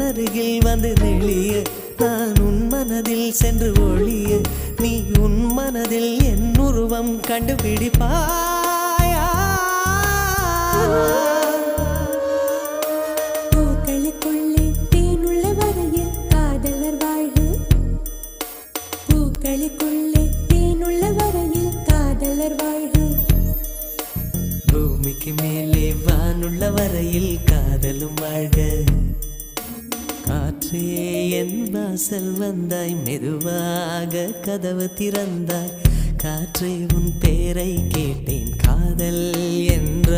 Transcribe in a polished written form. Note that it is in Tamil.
அருகில் வந்து நெளிய நான் உன் மனதில் சென்று ஒளிய நீ உன் மனதில் என் உருவம் கண்டுபிடிப்பாயா பூக்களுக்குள்ளே தேனுள்ள வரையில் காதலர் வாழ்வு பூக்களுக்குள்ளே தேனுள்ள வரையில் காதலர் வாழ்வு பூமிக்கு மேலே வானுள்ள வரையில் காதலும் வாழ்க காற்றே என் வாசல் வந்தாய் மெதுவாக கதவு திறந்தாய் காற்றே உன் பேரை கேட்டேன் காதல் என்ற